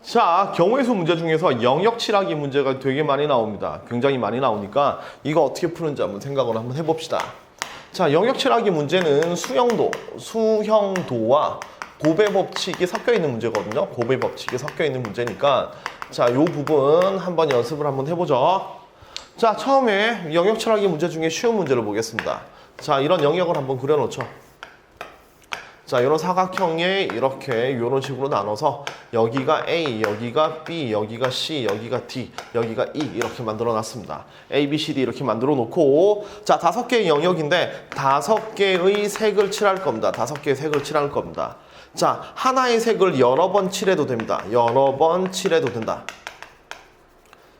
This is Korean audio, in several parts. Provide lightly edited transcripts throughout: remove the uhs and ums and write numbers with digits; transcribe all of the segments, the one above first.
자, 경우의 수 문제 중에서 영역 칠하기 문제가 되게 많이 나옵니다. 굉장히 많이 나오니까 이거 어떻게 푸는지 한번 생각을 한번 해봅시다. 자, 영역 칠하기 문제는 수형도와 곱의 법칙이 섞여 있는 문제거든요. 곱의 법칙이 섞여 있는 문제니까 자, 요 부분 한번 연습을 한번 해보죠. 자, 처음에 영역 칠하기 문제 중에 쉬운 문제를 보겠습니다. 자, 이런 영역을 한번 그려놓죠. 자, 이런 사각형에 이렇게 이런 식으로 나눠서 여기가 A, 여기가 B, 여기가 C, 여기가 D, 여기가 E 이렇게 만들어 놨습니다. A, B, C, D 이렇게 만들어 놓고 자, 5개의 영역인데 5개의 색을 칠할 겁니다. 5개의 색을 칠할 겁니다. 자, 하나의 색을 여러 번 칠해도 됩니다. 여러 번 칠해도 된다.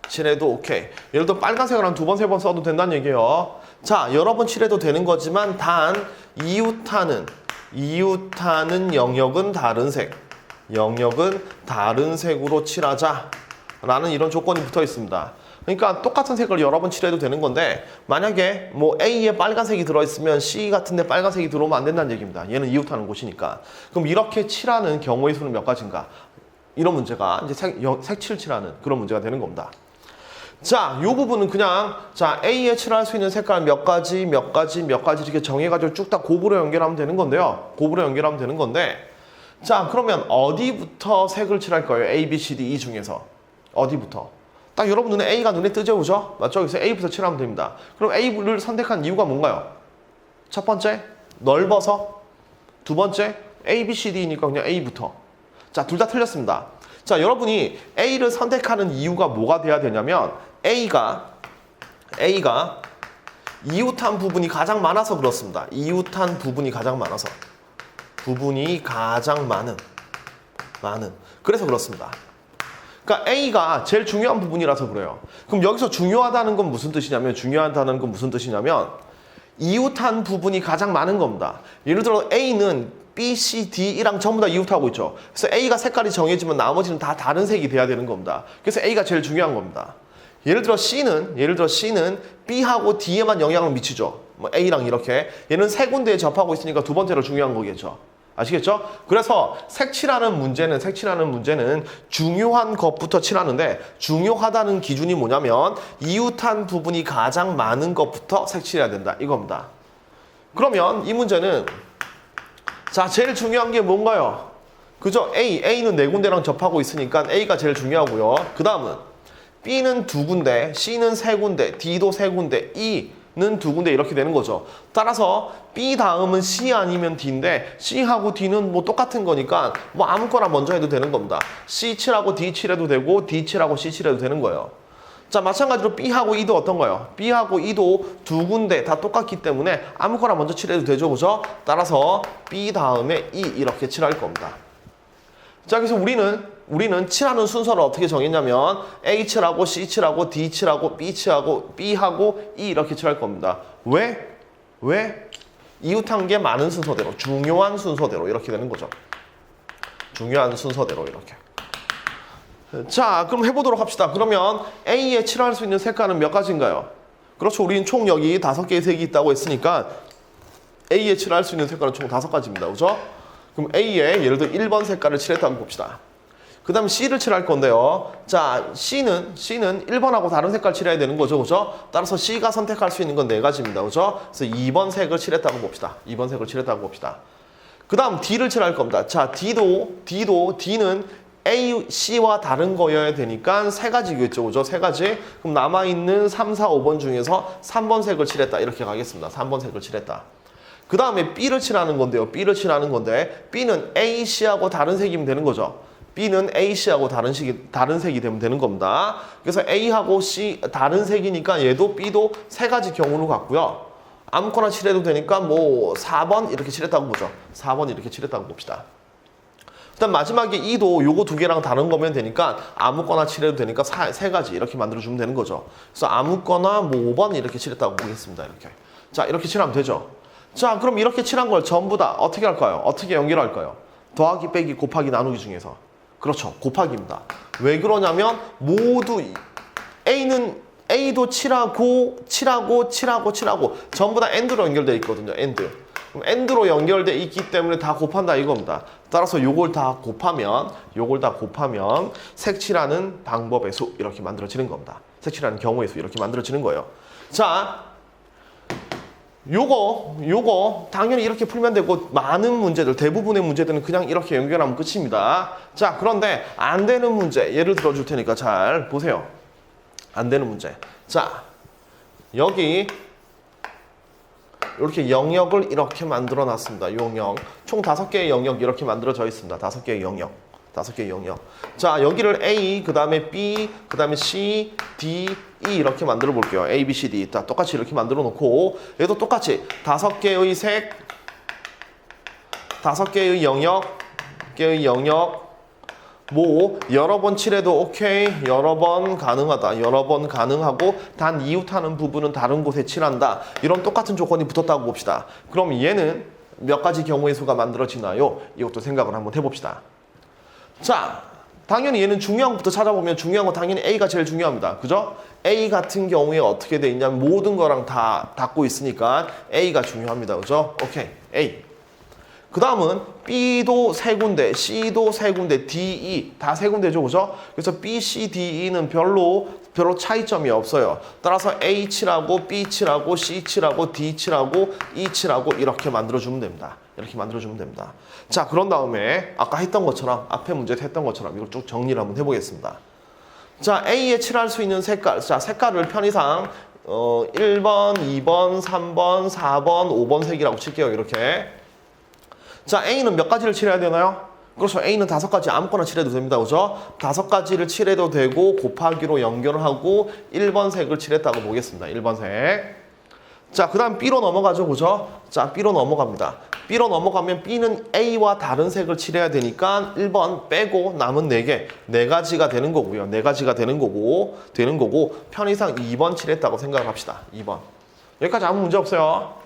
칠해도 오케이. 예를 들어 빨간색을 한 2번, 3번 써도 된다는 얘기예요. 자, 여러 번 칠해도 되는 거지만 단 이웃하는 영역은 다른 색. 영역은 다른 색으로 칠하자. 라는 이런 조건이 붙어 있습니다. 그러니까 똑같은 색을 여러 번 칠해도 되는 건데 만약에 뭐 A에 빨간색이 들어있으면 C 같은데 빨간색이 들어오면 안 된다는 얘기입니다. 얘는 이웃하는 곳이니까. 그럼 이렇게 칠하는 경우의 수는 몇 가지인가? 이런 문제가 이제 색칠 칠하는 그런 문제가 되는 겁니다. 자, 요 부분은 그냥 자, A에 칠할 수 있는 색깔 몇 가지 이렇게 정해가지고 쭉 다 곱으로 연결하면 되는 건데요. 곱으로 연결하면 되는 건데 자, 그러면 어디부터 색을 칠할 거예요? A, B, C, D, E 중에서 어디부터? 딱 여러분 눈에 A가 눈에 뜨죠, 그죠? 맞죠? 그래서 A부터 칠하면 됩니다. 그럼 A를 선택한 이유가 뭔가요? 첫 번째, 넓어서. 두 번째, A, B, C, D니까 그냥 A부터. 자, 둘 다 틀렸습니다. 자, 여러분이 A를 선택하는 이유가 뭐가 돼야 되냐면 A가 이웃한 부분이 가장 많아서 그렇습니다. 이웃한 부분이 가장 많아서. 부분이 가장 많은. 그래서 그렇습니다. 그러니까 A가 제일 중요한 부분이라서 그래요. 그럼 여기서 중요하다는 건 무슨 뜻이냐면 이웃한 부분이 가장 많은 겁니다. 예를 들어 A는 B, C, D랑 전부 다 이웃하고 있죠. 그래서 A가 색깔이 정해지면 나머지는 다 다른 색이 돼야 되는 겁니다. 그래서 A가 제일 중요한 겁니다. 예를 들어 C는 B하고 D에만 영향을 미치죠. 뭐 A랑 이렇게. 얘는 세 군데에 접하고 있으니까 두 번째로 중요한 거겠죠. 아시겠죠? 그래서 색칠하는 문제는 중요한 것부터 칠하는데 중요하다는 기준이 뭐냐면 이웃한 부분이 가장 많은 것부터 색칠해야 된다. 이겁니다. 그러면 이 문제는 자, 제일 중요한 게 뭔가요? 그죠? A는 네 군데랑 접하고 있으니까 A가 제일 중요하고요. 그 다음은 B는 2군데, C는 3군데, D도 3군데, E는 2군데 이렇게 되는 거죠. 따라서 B 다음은 C 아니면 D인데 C하고 D는 뭐 똑같은 거니까 뭐 아무거나 먼저 해도 되는 겁니다. C 칠하고 D 칠해도 되고 D 칠하고 C 칠해도 되는 거예요. 자, 마찬가지로 B하고 E도 어떤가요? B하고 E도 2군데 다 똑같기 때문에 아무거나 먼저 칠해도 되죠, 그죠? 따라서 B 다음에 E 이렇게 칠할 겁니다. 자, 그래서 우리는 칠하는 순서를 어떻게 정했냐면 A 칠하고 C 칠하고 D 칠하고 B 칠하고 B하고 E 이렇게 칠할 겁니다. 왜? 이웃한 게 많은 순서대로, 중요한 순서대로 이렇게 되는 거죠. 중요한 순서대로 이렇게. 자, 그럼 해보도록 합시다. 그러면 A에 칠할 수 있는 색깔은 몇 가지인가요? 그렇죠. 우리는 총 여기 5개의 색이 있다고 했으니까 A에 칠할 수 있는 색깔은 총 5가지입니다. 그죠? 그럼 A에 예를 들어 1번 색깔을 칠했다고 봅시다. 그 다음 C를 칠할 건데요. 자, C는 1번하고 다른 색깔 칠해야 되는 거죠. 그죠? 따라서 C가 선택할 수 있는 건 4가지입니다. 그죠? 그래서 2번 색을 칠했다고 봅시다. 2번 색을 칠했다고 봅시다. 그 다음 D를 칠할 겁니다. 자, D는 A, C와 다른 거여야 되니까 3가지겠죠. 그죠? 3가지. 그럼 남아있는 3, 4, 5번 중에서 3번 색을 칠했다. 이렇게 가겠습니다. 3번 색을 칠했다. 그 다음에 B를 칠하는 건데요. B는 A, C하고 다른 색이면 되는 거죠. B는 A, C하고 다른 색이 되면 되는 겁니다. 그래서 A하고 C 다른 색이니까 얘도 B도 3가지 경우로 같고요. 아무거나 칠해도 되니까 뭐 4번 이렇게 칠했다고 보죠. 4번 이렇게 칠했다고 봅시다. 일단 마지막에 E도 요거 2개랑 다른 거면 되니까 아무거나 칠해도 되니까 3가지 이렇게 만들어주면 되는 거죠. 그래서 아무거나 뭐 5번 이렇게 칠했다고 보겠습니다. 이렇게. 자, 이렇게 칠하면 되죠. 자, 그럼 이렇게 칠한 걸 전부 다 어떻게 할까요? 어떻게 연결할까요? 더하기, 빼기, 곱하기, 나누기 중에서. 그렇죠. 곱하기입니다. 왜 그러냐면 모두 A도 칠하고 전부 다 AND로 연결되어 있거든요. AND. 그럼 AND로 연결돼 있기 때문에 다 곱한다 이겁니다. 따라서 요걸 다 곱하면 색칠하는 방법의 수 이렇게 만들어지는 겁니다. 색칠하는 경우의 수 이렇게 만들어지는 거예요. 자, 요거 당연히 이렇게 풀면 되고 많은 문제들, 대부분의 문제들은 그냥 이렇게 연결하면 끝입니다. 자, 그런데 안 되는 문제 예를 들어 줄 테니까 잘 보세요. 안 되는 문제. 자, 여기 이렇게 영역을 이렇게 만들어 놨습니다. 영역. 총 5개의 영역 이렇게 만들어져 있습니다. 5개의 영역. 5개의 영역. 자, 여기를 A, 그 다음에 B, 그 다음에 C, D, E 이렇게 만들어 볼게요. A, B, C, D. 다 똑같이 이렇게 만들어 놓고 얘도 똑같이 5개의 색, 5개의 영역, 뭐 여러 번 칠해도 오케이, 여러 번 가능하다, 여러 번 가능하고 단 이웃하는 부분은 다른 곳에 칠한다. 이런 똑같은 조건이 붙었다고 봅시다. 그럼 얘는 몇 가지 경우의 수가 만들어지나요? 이것도 생각을 한번 해봅시다. 자, 당연히 얘는 중요한 것부터 찾아보면 중요한 건 당연히 A가 제일 중요합니다. 그죠? A 같은 경우에 어떻게 돼 있냐면 모든 거랑 다 닿고 있으니까 A가 중요합니다. 그죠? 오케이, A. 그 다음은 B도 세 군데, C도 세 군데, D, E 다 세 군데죠, 그죠? 그래서 B, C, D, E는 별로 차이점이 없어요. 따라서 A 칠하고 B 칠하고 C 칠하고 D 칠하고 E 칠하고 이렇게 만들어주면 됩니다. 이렇게 만들어주면 됩니다. 자, 그런 다음에 아까 했던 것처럼 앞에 문제에서 했던 것처럼 이걸 쭉 정리를 한번 해보겠습니다. 자, A에 칠할 수 있는 색깔. 자, 색깔을 편의상 1번, 2번, 3번, 4번, 5번 색이라고 칠게요. 이렇게. 자, A는 몇 가지를 칠해야 되나요? 그렇죠. A는 5가지 아무거나 칠해도 됩니다. 그죠? 5가지를 칠해도 되고 곱하기로 연결을 하고 1번 색을 칠했다고 보겠습니다. 1번 색. 자, 그 다음 B로 넘어가죠. 그죠? 자, B로 넘어갑니다. B로 넘어가면 B는 A와 다른 색을 칠해야 되니까 1번 빼고 남은 4개, 4가지가 되는 거고요. 4가지가 되는 거고 편의상 2번 칠했다고 생각을 합시다. 2번. 여기까지 아무 문제 없어요.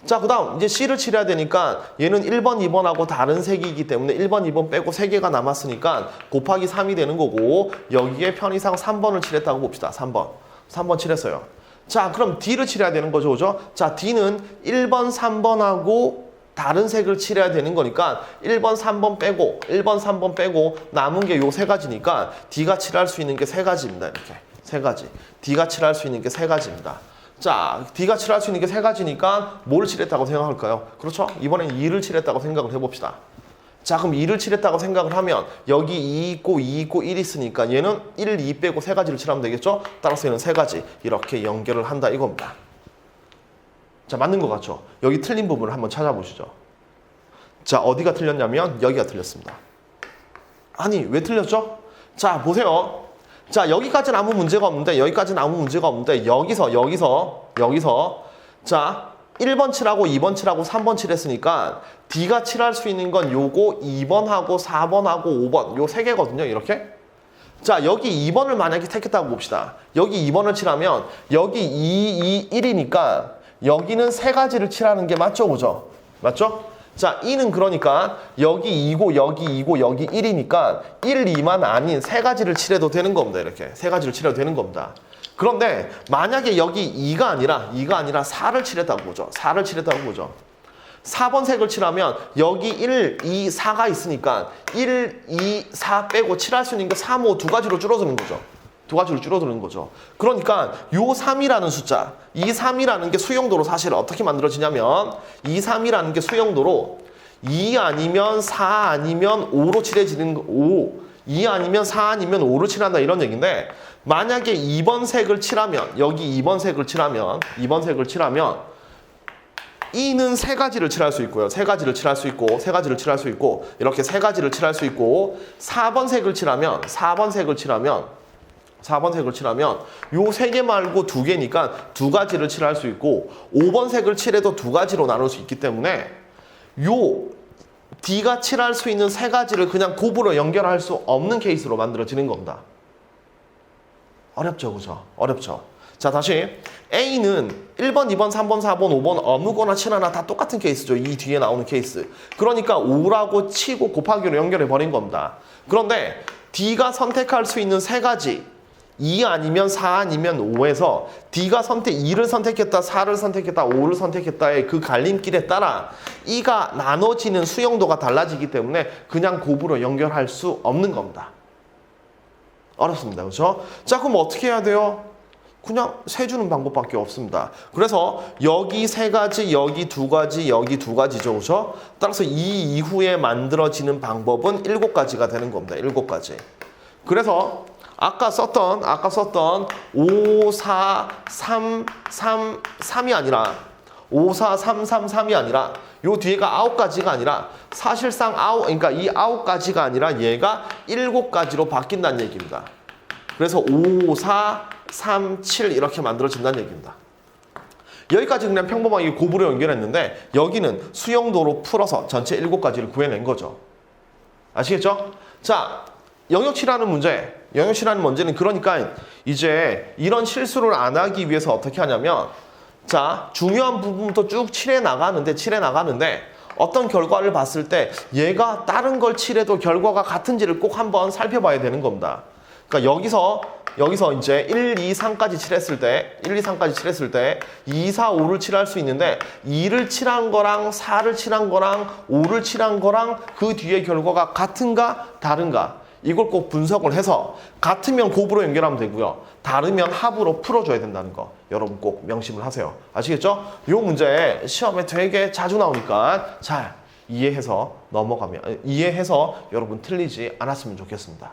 자, 그 다음 이제 C를 칠해야 되니까 얘는 1번, 2번하고 다른 색이기 때문에 1번, 2번 빼고 3개가 남았으니까 곱하기 3이 되는 거고 여기에 편의상 3번을 칠했다고 봅시다. 3번 칠했어요. 자, 그럼 D를 칠해야 되는 거죠. 그죠? 자, D는 1번, 3번하고 다른 색을 칠해야 되는 거니까 1번, 3번 빼고 남은 게 요 3가지니까 D가 칠할 수 있는 게 3가지입니다. 이렇게 3가지. D가 칠할 수 있는 게 3가지입니다. 자, D가 칠할 수 있는 게 3가지니까 뭘 칠했다고 생각할까요? 그렇죠? 이번엔 2를 칠했다고 생각을 해봅시다. 자, 그럼 2를 칠했다고 생각을 하면 여기 2 있고 1 있으니까 얘는 1, 2 빼고 3가지를 칠하면 되겠죠? 따라서 얘는 3가지 이렇게 연결을 한다 이겁니다. 자, 맞는 것 같죠? 여기 틀린 부분을 한번 찾아보시죠. 자, 어디가 틀렸냐면 여기가 틀렸습니다. 아니, 왜 틀렸죠? 자, 보세요. 자, 여기까지는 아무 문제가 없는데 여기서 자, 1번 칠하고 2번 칠하고 3번 칠했으니까 D가 칠할 수 있는 건 요거 2번하고 4번하고 5번 요 3개거든요. 이렇게. 자, 여기 2번을 만약에 택했다고 봅시다. 여기 2번을 칠하면 여기 2, 1이니까 여기는 3가지를 칠하는 게 맞죠? 그죠? 맞죠? 자, 2는 그러니까 여기 2고 여기 2고 여기 1이니까 1, 2만 아닌 3가지를 칠해도 되는 겁니다. 이렇게 3가지를 칠해도 되는 겁니다. 그런데 만약에 여기 2가 아니라 4를 칠했다고 보죠. 4를 칠했다고 보죠. 4번 색을 칠하면 여기 1, 2, 4가 있으니까 1, 2, 4 빼고 칠할 수 있는 게 3, 5 2가지로 줄어드는 거죠. 2가지로 줄어드는 거죠. 그러니까 요 3이라는 숫자, 이 3이라는 게 수용도로 사실 어떻게 만들어지냐면 이 3이라는 게 수용도로 2 아니면 4 아니면 5로 칠해지는 거, 2 아니면 4 아니면 5로 칠한다 이런 얘기인데 만약에 2번 색을 칠하면 여기 2번 색을 칠하면 2는 3가지를 칠할 수 있고요. 3가지를 칠할 수 있고 이렇게 3가지를 칠할 수 있고 4번 색을 칠하면 요 3개 말고 2개니까 2가지를 칠할 수 있고 5번 색을 칠해도 2가지로 나눌 수 있기 때문에 요 D가 칠할 수 있는 3가지를 그냥 곱으로 연결할 수 없는 케이스로 만들어지는 겁니다. 어렵죠, 그죠? 어렵죠. 자, 다시 A는 1번, 2번, 3번, 4번, 5번 아무거나 칠하나 다 똑같은 케이스죠. 이 뒤에 나오는 케이스. 그러니까 5라고 치고 곱하기로 연결해 버린 겁니다. 그런데 D가 선택할 수 있는 3가지 2 아니면 4 아니면 5에서 D가 2를 선택했다, 4를 선택했다, 5를 선택했다의 그 갈림길에 따라 E가 나눠지는 수용도가 달라지기 때문에 그냥 곱으로 연결할 수 없는 겁니다. 어렵습니다. 그렇죠? 자, 그럼 어떻게 해야 돼요? 그냥 세주는 방법밖에 없습니다. 그래서 여기 3가지, 여기 2가지, 여기 2가지죠. 그렇죠? 따라서 이 이후에 만들어지는 방법은 7가지가 되는 겁니다. 7가지. 그래서 아까 썼던 5, 4, 3, 3, 3이 아니라 5, 4, 3, 3, 3이 아니라 요 뒤에가 9가지가 아니라 사실상 그러니까 이 9가지가 아니라 얘가 7가지로 바뀐다는 얘기입니다. 그래서 5, 4, 3, 7 이렇게 만들어진다는 얘기입니다. 여기까지 그냥 평범하게 곱으로 연결했는데 여기는 수용도로 풀어서 전체 7가지를 구해낸 거죠. 아시겠죠? 자, 영역치라는 문제는 그러니까 이제 이런 실수를 안 하기 위해서 어떻게 하냐면 자, 중요한 부분부터 쭉 칠해 나가는데 어떤 결과를 봤을 때 얘가 다른 걸 칠해도 결과가 같은지를 꼭 한번 살펴봐야 되는 겁니다. 그러니까 여기서 이제 1, 2, 3까지 칠했을 때 2, 4, 5를 칠할 수 있는데 2를 칠한 거랑 4를 칠한 거랑 5를 칠한 거랑 그 뒤에 결과가 같은가 다른가 이걸 꼭 분석을 해서 같으면 곱으로 연결하면 되고요. 다르면 합으로 풀어줘야 된다는 거 여러분 꼭 명심을 하세요. 아시겠죠? 이 문제 시험에 되게 자주 나오니까 잘 이해해서 여러분 틀리지 않았으면 좋겠습니다.